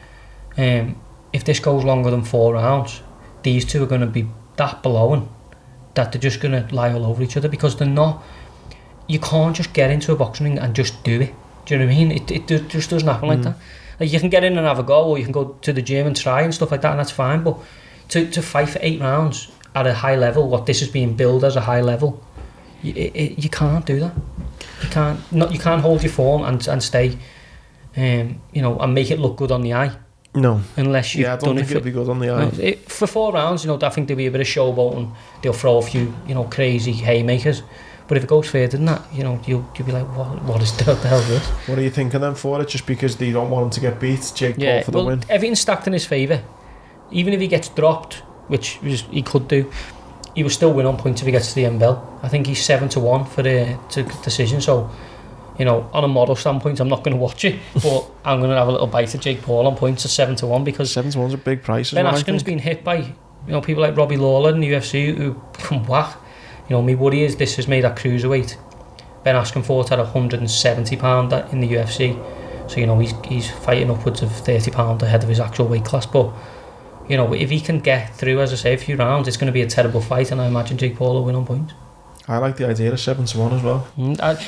Speaker 2: if this goes longer than 4 rounds, these two are going to be that blowing that they're just going to lie all over each other, because they're not. you can't just get into a boxing ring and just do it. Do you know what I mean? It just doesn't happen like that. Like, you can get in and have a go, or you can go to the gym and try and stuff like that, and that's fine. But to fight for 8 rounds at a high level, what this is being billed as a high level, you can't do that. You can't hold your form and stay, and make it look good on the eye.
Speaker 1: No.
Speaker 2: Unless you've
Speaker 1: I don't think it'll be good on the eye.
Speaker 2: No, for 4 rounds, I think there'll be a bit of showboat and they'll throw a few, crazy haymakers. But if it goes further than that, you'll be like, what the hell is this?
Speaker 1: What are you thinking then for it? Just because they don't want him to get beat, Jake Paul for the win?
Speaker 2: Everything's stacked in his favour. Even if he gets dropped, which he could do, he will still win on points if he gets to the end bell. I think he's 7-1 for the decision. So, on a model standpoint, I'm not going to watch it, but I'm going to have a little bite of Jake Paul on points at 7-1 because
Speaker 1: 7-1's a big price.
Speaker 2: Ben Askren's been hit by people like Robbie Lawler in the UFC who can whack. My worry is this is made at cruiserweight. Ben Askren fought at £170 in the UFC, so he's fighting upwards of £30 ahead of his actual weight class. But if he can get through, as I say, a few rounds, it's going to be a terrible fight, and I imagine Jake Paul will win on points.
Speaker 1: I like the idea of 7-1 as well.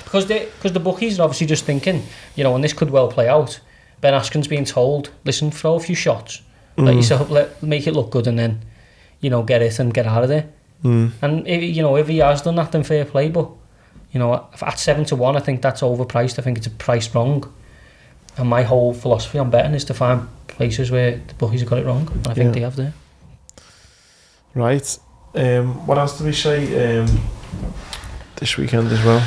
Speaker 2: Because the bookies are obviously just thinking, and this could well play out. Ben Askren's being told, listen, throw a few shots, let yourself make it look good, and then get it and get out of there. And if he has done that, then fair play. But at 7-1, I think that's overpriced. I think it's priced wrong. And my whole philosophy on betting is to find places where the bookies have got it wrong. And I think they have there.
Speaker 1: Right. What else did we say this weekend as well?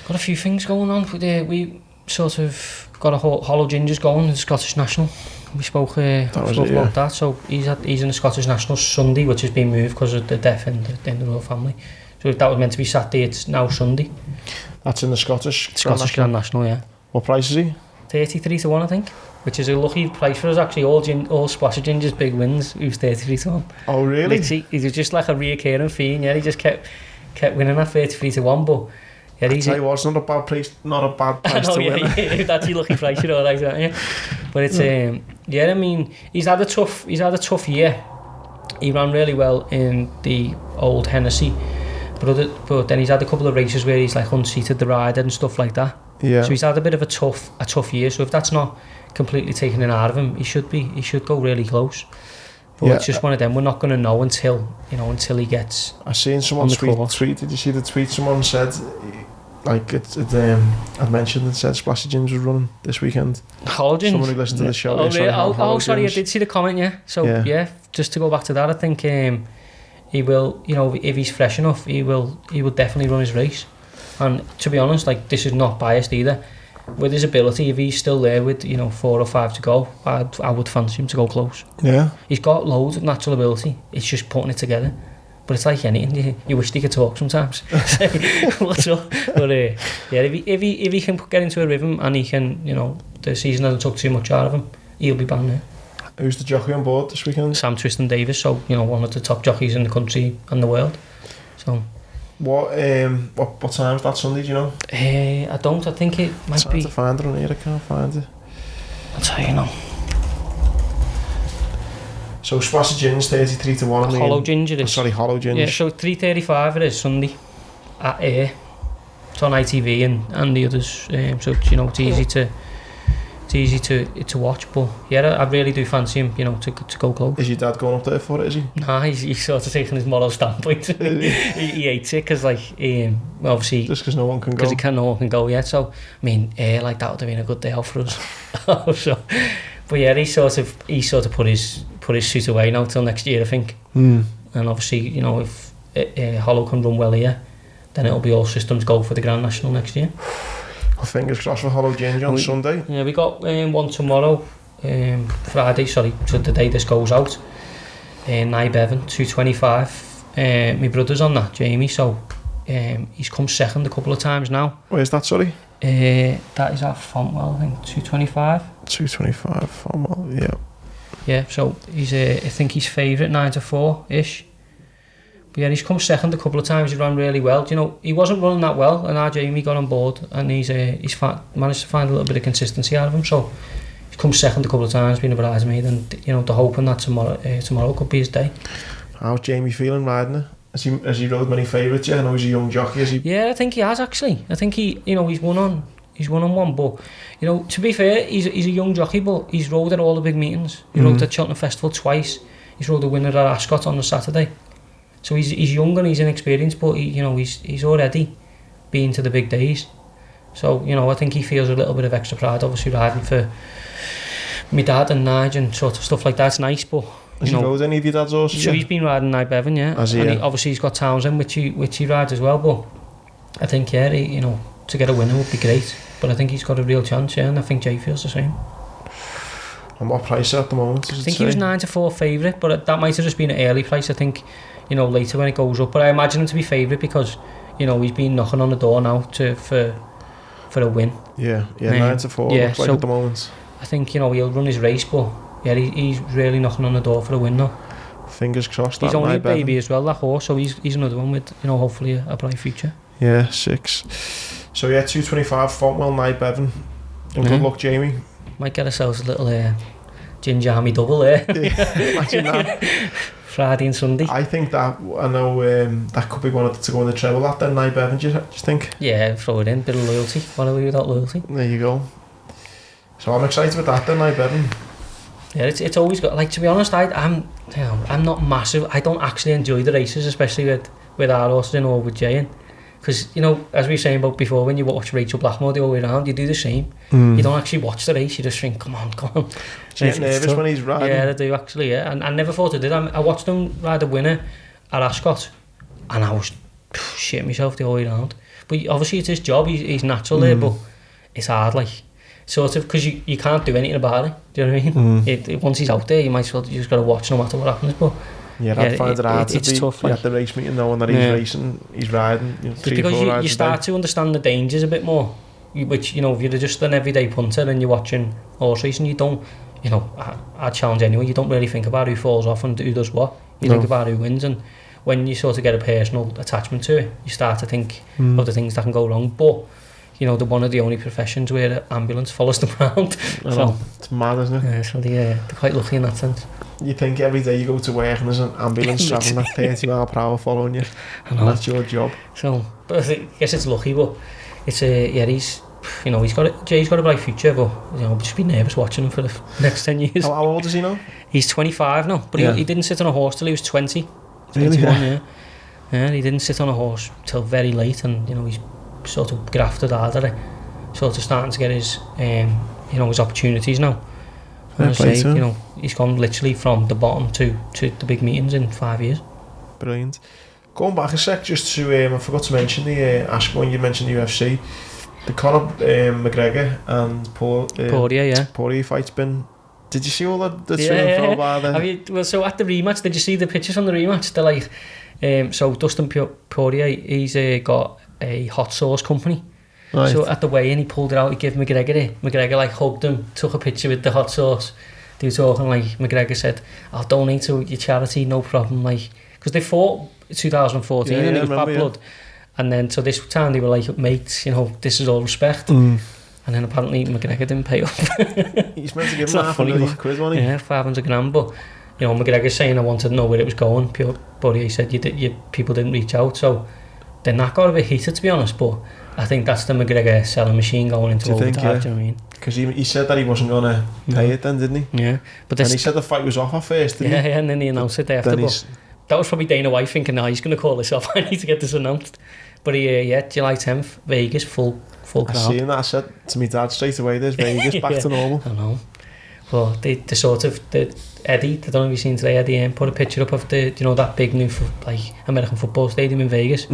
Speaker 2: Got a few things going on. We sort of got a Hollow Gingers going, the Scottish National. We spoke about that. So he's in the Scottish National Sunday, which has been moved because of the death in the royal family. So that was meant to be Saturday, it's now Sunday.
Speaker 1: That's in the Scottish
Speaker 2: Grand National, yeah.
Speaker 1: What price is he?
Speaker 2: 33-1, I think, which is a lucky price for us actually. All Splasher Ginger's big wins, he was 33-1.
Speaker 1: Oh really?
Speaker 2: Literally, he was just like a reoccurring fee, and he just kept winning at 33-1 , but yeah,
Speaker 1: I tell you what, it's not a bad price to win.
Speaker 2: If that's your lucky price, you're alright, aren't you? But it's I mean, he's had a tough year. He ran really well in the old Hennessy, but then he's had a couple of races where he's like unseated the rider and stuff like that. Yeah. So he's had a bit of a tough year. So if that's not completely taken it out of him, he should go really close. But it's just one of them. We're not going to know until he gets.
Speaker 1: I seen someone tweet. Did you see the tweet? Someone said, like I'd mentioned and said Splashy Ginge was running this weekend.
Speaker 2: Hollow Ginge.
Speaker 1: Someone who listened to the show.
Speaker 2: Sorry, I did see the comment. Yeah. So yeah, just to go back to that, I think he will. If he's fresh enough, he will definitely run his race. And to be honest, like, this is not biased either. With his ability, if he's still there with 4 or 5 to go, I would fancy him to go close. Yeah, he's got loads of natural ability. It's just putting it together. But it's like anything. You wish he could talk sometimes. What's up? But if he can get into a rhythm and he can, the season hasn't took too much out of him, he'll be bang there.
Speaker 1: Who's the jockey on board this weekend?
Speaker 2: Sam Twiston-Davies. So one of the top jockeys in the country and the world. So.
Speaker 1: What time's that Sunday, do you know?
Speaker 2: I don't. I think it might be.
Speaker 1: To find it on here, I can't find it.
Speaker 2: I'll tell you now.
Speaker 1: So Splashy Ginge 33-1.
Speaker 2: Hollow Ginger is.
Speaker 1: Hollow Ginge.
Speaker 2: Yeah, so 3:35 it is Sunday at Air. It's on ITV and the others. So it's easy to watch. But yeah, I really do fancy him. To go close.
Speaker 1: Is your dad going up there for it? Is he?
Speaker 2: Nah, he's sort of taking his moral standpoint. he hates it because obviously
Speaker 1: just because no one can go.
Speaker 2: Because no one can go yet. So I mean, like that would have been a good day out for us. So, but yeah, he sort of put his suit away now till next year, I think. And obviously, if Hollow can run well here, then it'll be all systems go for the Grand National next year.
Speaker 1: Well, fingers crossed for Hollow Ginge on Sunday.
Speaker 2: Yeah, we got one tomorrow, Friday, so the day this goes out. Nye Bevan, 225. My brother's on that, Jamie, so he's come second a couple of times now.
Speaker 1: Where's that, sorry?
Speaker 2: That is at Fontwell, I think, 225.
Speaker 1: 225, Fontwell, yeah.
Speaker 2: Yeah, so he's I think he's favourite 9-4-ish. But yeah, he's come second a couple of times. He ran really well. He wasn't running that well, and our Jamie got on board, and he's managed to find a little bit of consistency out of him. So he's come second a couple of times, been a bridesmaid, and they're hoping that tomorrow could be his day.
Speaker 1: How's Jamie feeling riding it? Has he rode many favourites yet? I know he's a young jockey.
Speaker 2: Yeah, I think he has actually. I think he's won on one, but to be fair, he's a young jockey, but he's rode at all the big meetings. He rode at Cheltenham Festival twice. He's rode the winner at Ascot on the Saturday. So he's young and he's inexperienced, but he's already been to the big days. So I think he feels a little bit of extra pride, obviously riding for my dad and Nige and sort of stuff like that's nice, but.
Speaker 1: Has he rode any of your dad's horses?
Speaker 2: So he's been riding Nye Bevan, yeah. Obviously he's got Townsend, which he rides as well. But I think to get a winner would be great. But I think he's got a real chance, yeah. And I think Jay feels the same.
Speaker 1: And what price at the moment?
Speaker 2: I think he was 9-4 favourite, but that might have just been an early price. I think later when it goes up. But I imagine him to be favourite because he's been knocking on the door now for a win.
Speaker 1: Yeah, 9-4. Yeah, so at the moment.
Speaker 2: I think he'll run his race, but. Yeah, he's really knocking on the door for a win now.
Speaker 1: Fingers crossed.
Speaker 2: He's only a baby as well, that horse, so he's another one with, hopefully a bright future.
Speaker 1: Yeah, 6. So 225 Fontwell, Nye Bevan. And good luck, Jamie.
Speaker 2: Might get ourselves a little Ginge Army double there.
Speaker 1: Imagine that.
Speaker 2: Friday and Sunday.
Speaker 1: I think that, I know that could be one to go in the treble that then, Nye Bevan, do you think?
Speaker 2: Yeah, throw it in, bit of loyalty. What are we without loyalty?
Speaker 1: There you go. So I'm excited with that then, Nye Bevan.
Speaker 2: Yeah, it's always got, like, to be honest, I'm not massive. I don't actually enjoy the races, especially with our horses or with Jay. Because, as we were saying about before, when you watch Rachel Blackmore the whole way around, you do the same. You don't actually watch the race, you just think, come on.
Speaker 1: Do you get nervous when he's riding?
Speaker 2: Yeah, I do actually, yeah. And I never thought I did. I watched him ride a winner at Ascot, and I was shitting myself the whole way around. But obviously it's his job, he's natural there, but it's hard, like. Sort of, because you can't do anything about it. Do you know what I mean? Once he's out there, you just got to watch no matter what happens. But
Speaker 1: I'd find it hard to be
Speaker 2: tough,
Speaker 1: at the race meeting knowing that he's racing, he's riding.
Speaker 2: 3-4 you start to understand the dangers a bit more. Which if you're just an everyday punter and you're watching horse racing, you don't. I challenge anyone. You don't really think about who falls off and who does what. You think about who wins, and when you sort of get a personal attachment to it, you start to think of the things that can go wrong. But they're one of the only professions where an ambulance follows them around. So
Speaker 1: it's mad, isn't it?
Speaker 2: Yeah, so they're quite lucky in that sense.
Speaker 1: You think every day you go to work and there's an ambulance travelling at 30 mile per hour following you. I know. That's your job. So,
Speaker 2: but I guess it's lucky, but it's Jay's got a bright future, but just be nervous watching him for the next 10 years.
Speaker 1: How old is he now?
Speaker 2: He's 25 now, but he didn't sit on a horse till he was 20.
Speaker 1: Really?
Speaker 2: Yeah, he didn't sit on a horse till very late, and he's sort of grafted hard at it, sort of starting to get his his opportunities now. And I say, he's gone literally from the bottom to the big meetings in 5 years.
Speaker 1: Brilliant. Going back a sec, just to I forgot to mention the Ascot when you mentioned UFC, the Conor McGregor and Poirier fight's been. Did you see all the to and fro by there?
Speaker 2: So at the rematch, did you see the pictures from the rematch? They're like, so Dustin Poirier, he's got a hot sauce company. Right. So at the weigh-in, he pulled it out, he gave McGregor it. McGregor like hugged him, took a picture with the hot sauce. They were talking, like, McGregor said, I'll donate to your charity, no problem, like, because they fought 2014 and it was bad blood. And then so this time they were like mates, this is all respect. And then apparently McGregor didn't pay up.
Speaker 1: He's meant to give him £500,000, wasn't he?
Speaker 2: Yeah, $500,000, but McGregor's saying I wanted to know where it was going. Poirier said people didn't reach out, so then that got a bit heated, to be honest, but I think that's the McGregor selling machine going into overdrive, do you know what I mean?
Speaker 1: Because he said that he wasn't going to pay it then, didn't he?
Speaker 2: Yeah.
Speaker 1: But and he said the fight was off at first, didn't he?
Speaker 2: Yeah, and then he announced it day after. But that was probably Dana White thinking, he's going to call this off, I need to get this announced. But July 10th, Vegas, full crowd.
Speaker 1: I seen that, I said to my dad straight away, there's Vegas, back to normal.
Speaker 2: I know. Well, they sort of, Eddie, I don't know if you've seen today, Eddie put a picture up of that big new American football stadium in Vegas.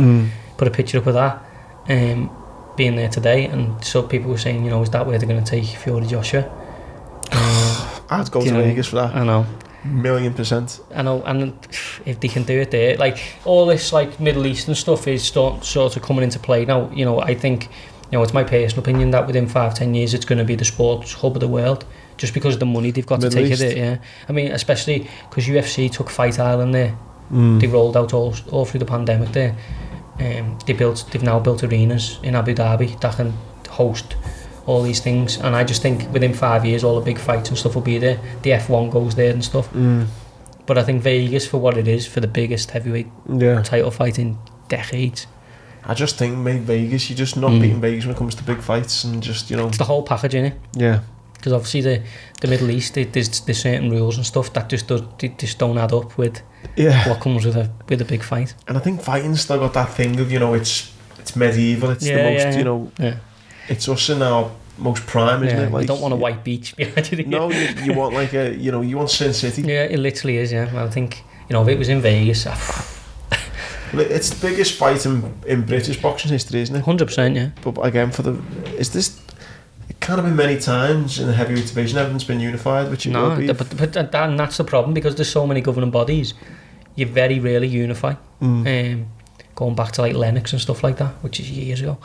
Speaker 2: Put a picture up of that being there today, and so people were saying, is that where they're going to take Fury Joshua?
Speaker 1: I'd go to Vegas for that.
Speaker 2: I know.
Speaker 1: 1,000,000%.
Speaker 2: I know, and if they can do it there, like all this like Middle Eastern stuff is sort of coming into play now. I think, it's my personal opinion that within 5-10 years it's going to be the sports hub of the world, just because of the money they've got Middle to take East. It there. Yeah, I mean, especially because UFC took Fight Island there. They rolled out all through the pandemic there. They've now built arenas in Abu Dhabi that can host all these things, and I just think within 5 years all the big fights and stuff will be there. The F1 goes there and stuff. But I think Vegas, for what it is, for the biggest heavyweight title fight in decades.
Speaker 1: I just think, mate, Vegas, you're just not beating Vegas when it comes to big fights, and just, you know...
Speaker 2: It's the whole package, innit?
Speaker 1: Yeah.
Speaker 2: Because obviously the Middle East, there's certain rules and stuff that just don't add up with what comes with a big fight.
Speaker 1: And I think fighting's still got that thing of, you know, it's medieval, it's the most, you know... Yeah. It's us in our most prime, isn't it? Like,
Speaker 2: you don't want a white beach behind you.
Speaker 1: No, you want like a, you know, you want Sin City.
Speaker 2: Yeah, it literally is, yeah. Well, I think, you know, if it was in Vegas...
Speaker 1: It's the biggest fight in British boxing history, isn't it?
Speaker 2: 100%, yeah.
Speaker 1: But again, it can't have been many times in the heavyweight division, everything's been unified, which it will be.
Speaker 2: But that's the problem, because there's so many governing bodies, you very rarely unify. Going back to like Lennox and stuff like that, which is years ago.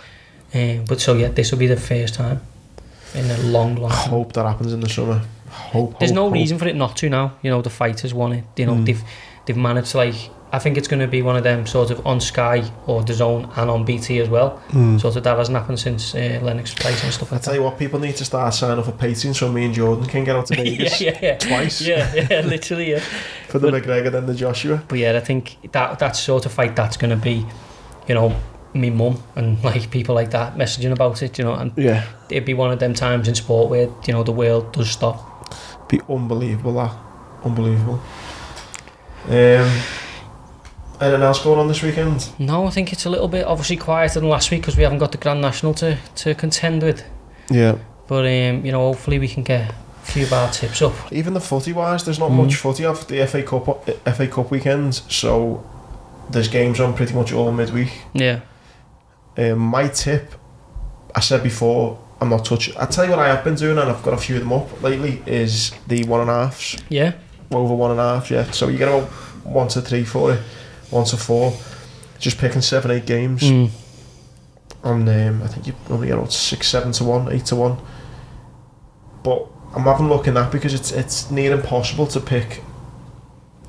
Speaker 2: But so yeah, this will be the first time in a long time. I
Speaker 1: hope that happens in the summer.
Speaker 2: There's no reason for it not to now. You know, the fighters want it. You know, they've managed to, like, I think it's going to be one of them sort of on Sky or DAZN and on BT as well. Sort of that hasn't happened since Lennox fight and stuff like that.
Speaker 1: I tell you what, people need to start signing up for Patreon so me and Jordan can get out to Vegas twice.
Speaker 2: Yeah, literally, yeah.
Speaker 1: For the McGregor then the Joshua.
Speaker 2: But yeah, I think that sort of fight, that's going to be, you know, me mum and like people like that messaging about it, you know, and it'd be one of them times in sport where, you know, the world does stop.
Speaker 1: Be unbelievable, that. Unbelievable. Anything else going on this weekend?
Speaker 2: No, I think it's a little bit obviously quieter than last week because we haven't got the Grand National to contend with.
Speaker 1: Yeah.
Speaker 2: But you know, hopefully we can get a few of our tips up.
Speaker 1: Even the footy wise, there's not much footy after the FA Cup weekends, so there's games on pretty much all midweek.
Speaker 2: Yeah.
Speaker 1: My tip, I said before, I'm not touching. I tell you what I have been doing, and I've got a few of them up lately, is the 1.5s.
Speaker 2: Yeah.
Speaker 1: Over 1.5, yeah. So you get about 1 to 3 for it, 1 to 4. Just picking 7-8 games. And I think you normally get about 6-7 to 1, 8 to 1. But I'm having a look in that because it's near impossible to pick,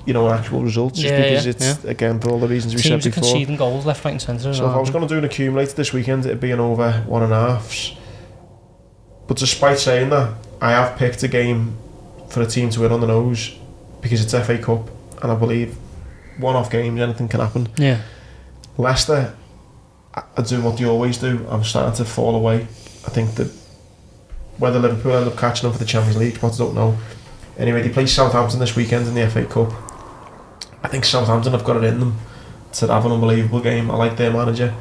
Speaker 1: you know, actual results, just because it's again for all the reasons we said before.
Speaker 2: Teams are conceding goals left, right, and centre.
Speaker 1: So if I was going to do an accumulator this weekend, it'd be an over 1.5s. But despite saying that, I have picked a game for a team to win on the nose because it's FA Cup, and I believe one-off games, anything can happen.
Speaker 2: Yeah.
Speaker 1: Leicester are doing what they always do. I'm starting to fall away. I think that whether Liverpool end up catching them for the Champions League, but I don't know. Anyway, they play Southampton this weekend in the FA Cup. I think Southampton have got it in them to have an unbelievable game. I like their manager,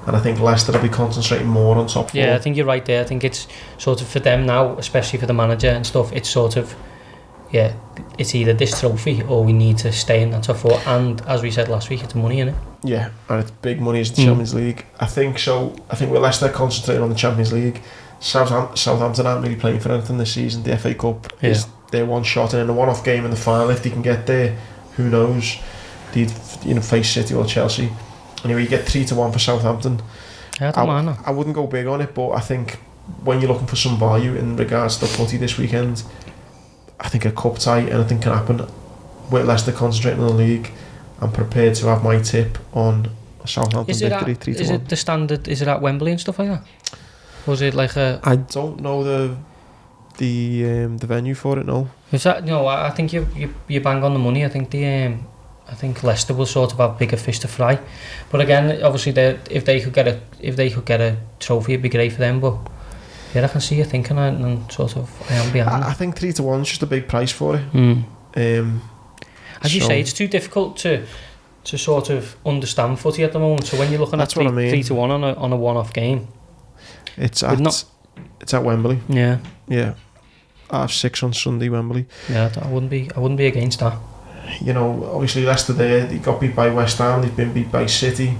Speaker 1: and I think Leicester will be concentrating more on top 4.
Speaker 2: Yeah, I think you're right there. I think it's sort of for them now, especially for the manager and stuff, it's sort of, yeah, it's either this trophy or we need to stay in that top 4. And as we said last week, it's money, innit?
Speaker 1: Yeah, and it's big money in the Champions League. I think so. I think with Leicester concentrating on the Champions League, Southampton aren't really playing for anything this season. The FA Cup is their one shot, and in a one-off game in the final, if they can get there, who knows? They'd face City or Chelsea. Anyway, you get 3 to 1 for Southampton.
Speaker 2: Yeah, I don't mind that.
Speaker 1: I wouldn't go big on it, but I think when you're looking for some value in regards to the footy this weekend, I think a cup tie, anything can happen. With Leicester concentrating on the league, I'm prepared to have my tip on Southampton victory 3 to 1.
Speaker 2: Is it the standard? Is it at Wembley and stuff like that? Or is it like a?
Speaker 1: I don't know the venue for it. No.
Speaker 2: Is that no? I think you bang on the money. I think Leicester will sort of have bigger fish to fry, but again, obviously, if they could get a trophy, it'd be great for them. But yeah, I can see you thinking and sort of I am behind.
Speaker 1: I think 3 to 1 is just a big price for it.
Speaker 2: As you say, it's too difficult to sort of understand footy at the moment. So when you're looking at 3 to 1 on a one-off game, it's at Wembley. Yeah. I have 6 on Sunday, Wembley. Yeah, I wouldn't be against that. You know, obviously Leicester they got beat by West Ham, they've been beat by City.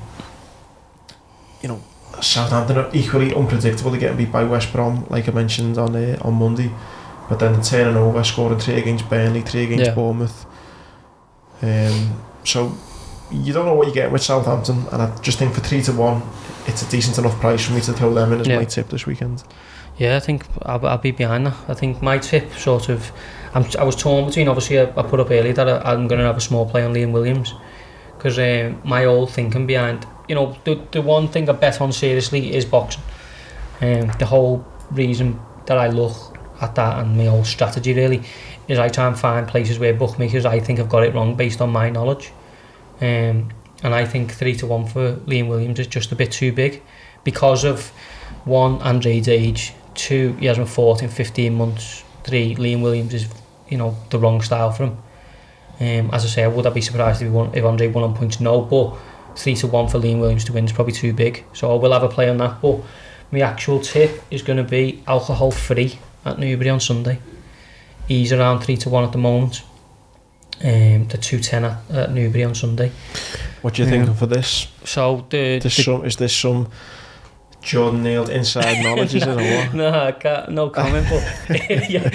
Speaker 2: You know, Southampton are equally unpredictable. They're getting beat by West Brom, like I mentioned on Monday. But then they're turning over, scoring 3 against Burnley, 3 against Bournemouth. So you don't know what you're getting with Southampton, and I just think for 3 to 1, it's a decent enough price for me to throw them in as my tip this weekend. Yeah, I think I'll be behind that. I think my tip sort of, I was torn between, obviously I put up earlier that I'm going to have a small play on Liam Williams, because my old thinking behind, you know, the one thing I bet on seriously is boxing. The whole reason that I look at that, and my whole strategy really is I try and find places where bookmakers I think have got it wrong based on my knowledge. And I think 3-1 for Liam Williams is just a bit too big because of 1, Andre's age, 2, he hasn't fought in 15 months, 3, Liam Williams is, you know, the wrong style for him. As I say, would I be surprised if Andre won on points? No, but 3-1 for Liam Williams to win is probably too big. So I will have a play on that. But my actual tip is going to be alcohol free at Newbury on Sunday. He's around 3-1 at the moment. The 210 at Newbury on Sunday.
Speaker 1: What do you think for this?
Speaker 2: So
Speaker 1: is this some Jordan nailed inside knowledge? Is it or what?
Speaker 2: No, I can't, no comment. But yeah,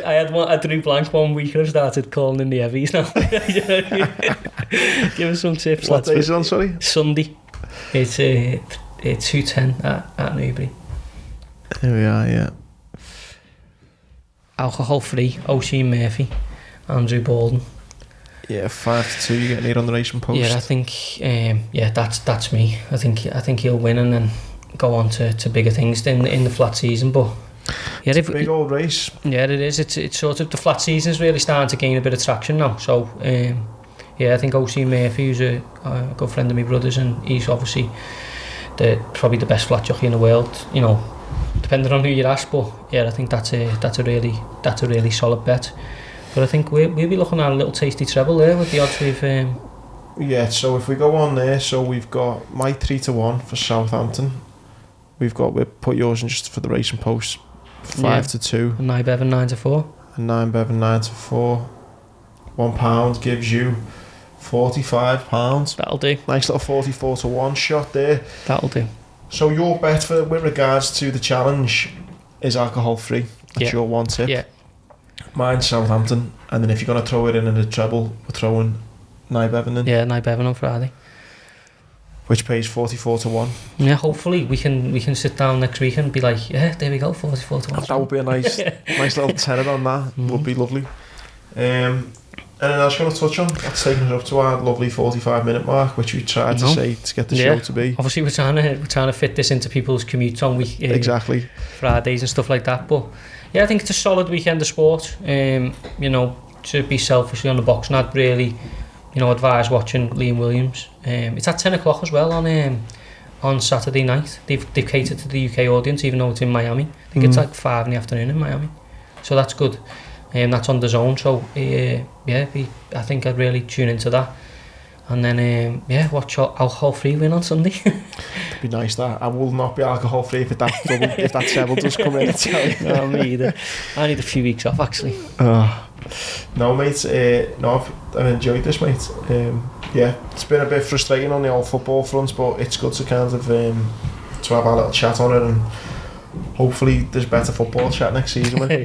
Speaker 2: I drew blank 1 week and I started calling in the heavies now. Give us some tips.
Speaker 1: What day is it on? Sorry,
Speaker 2: Sunday. It's 210 at Newbury.
Speaker 1: Here we are. Yeah.
Speaker 2: Alcohol free. O.C. Murphy, Andrew Bolden.
Speaker 1: Yeah, 5-2. You getting it on the racing post?
Speaker 2: Yeah, I think. That's me. I think he'll win and then go on to bigger things in the flat season. But yeah,
Speaker 1: it's a big old race.
Speaker 2: Yeah, it is. It's sort of the flat season's really starting to gain a bit of traction now. So yeah, I think O.C. Murphy, who's a good friend of my brother's, and he's obviously probably the best flat jockey in the world. You know, depending on who you ask. But yeah, I think that's a really solid bet. But I think we'll be looking at a little tasty treble there with the odds we've.
Speaker 1: Yeah, so if we go on there, so we've got my 3-1 for Southampton. We'll put yours in just for the racing post, 5-2.
Speaker 2: And 9 Bevan 9-4.
Speaker 1: And 9 Bevan 9-4. £1 gives you £45.
Speaker 2: That'll do.
Speaker 1: Nice little 44-1 shot there.
Speaker 2: That'll do.
Speaker 1: So your bet with regards to the challenge is alcohol free. That's your one tip.
Speaker 2: Yeah.
Speaker 1: Mine's Southampton, and then if you're going to throw it in a treble, we're throwing 9 Bevan in.
Speaker 2: Yeah, 9 Bevan on Friday.
Speaker 1: Which pays 44-1.
Speaker 2: Yeah, hopefully we can sit down next week and be like, yeah, there we go, 44-1.
Speaker 1: That would be a nice little tenner on that. Would be lovely. And then I was going to touch on, that's taking us up to our lovely 45-minute mark, which we tried to say to get the show to be.
Speaker 2: Obviously we're trying to fit this into people's commutes on
Speaker 1: exactly
Speaker 2: Fridays and stuff like that. But yeah, I think it's a solid weekend of sport. You know, to be selfishly on the boxing, I'd really, you know, advise watching Liam Williams. It's at 10 o'clock as well on Saturday night. They've catered to the UK audience, even though it's in Miami. I think it's like 5 in the afternoon in Miami, so that's good. That's on the zone, so I think I'd really tune into that. And then watch alcohol free win on Sunday.
Speaker 1: It'd be nice that. I will not be alcohol free if that treble does come in.
Speaker 2: No, me either. I need a few weeks off actually.
Speaker 1: No mate, I've enjoyed this, mate. It's been a bit frustrating on the old football front, but it's good to kind of to have a little chat on it, and hopefully there's better football chat next season in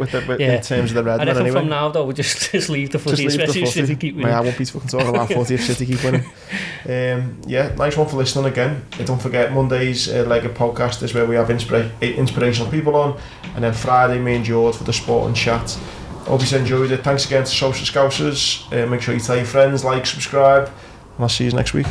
Speaker 1: terms of the red.
Speaker 2: And I think
Speaker 1: anyway.
Speaker 2: From now though, we just leave the footy, especially if City keep winning.
Speaker 1: I won't be fucking talking about footy if City keep winning. Nice one for listening again. Don't forget, Monday's Leg Up podcast is where we have inspirational people on, and then Friday me and George for the sport and chat. Hope you enjoyed it. Thanks again to Social Scousers. Make sure you tell your friends, like, subscribe, and I'll see you next week.